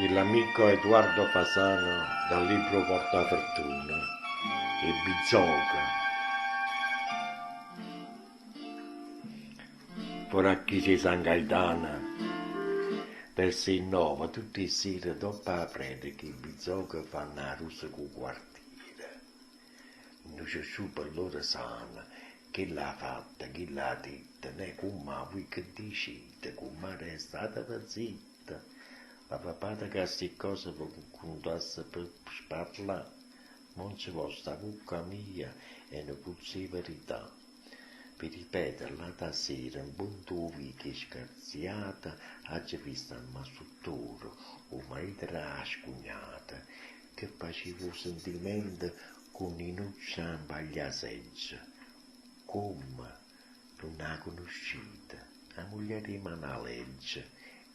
l'amico Edoardo Fasano dal libro Portafortuna e Bizzoca. Ora chi c'è San Gaetana del 6-9, tutte le sere dopo la predica, i Bizzoca fanno la russa con quartiere. Non c'è su per loro sana, chi l'ha fatta, chi l'ha detta, né come voi che dicete, come restate per zitta. La papata che queste cose vi contasse per parlare, non ci vostra bocca mia e ne puzzi verità. Per ripeterla da sera, un buon tuovi che scherziata, oggi vista al massuturo, o marito era scugnata, che facevo sentimento con inuccia ambaglia seggia. Come non la conoscete, la moglie rimane a legge,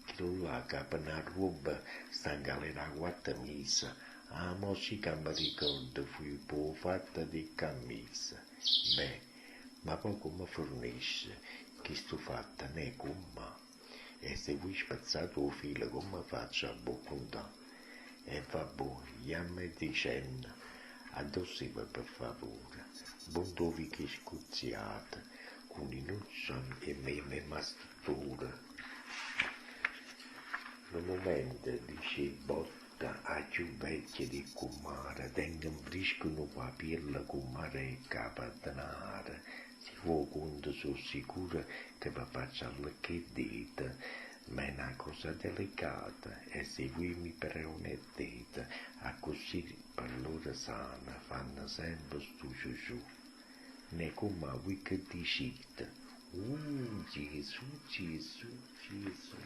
che lo là capo una roba sta in galera a 4 mesi, a musica mi ricordo fu po' fatta di camisa. Beh, ma poco mi fornisce, che sto fatta né con me, e se vuoi spezzato il filo come faccio a boccondà, e va buono, me dicendo, addosso per favore, buon dovi che scuzziate, con i nuccioli e me mastura. No momento dice botta a più vecchie di comare, tengono friscono qua pirla comare e capatanare, si può conto sono sicura che va facciarla che dite, ma è una cosa delicata e se voi mi permettete, a così per loro sana fanno sempre stu giù, ne come a voi che dicete, Gesù, Gesù, Gesù.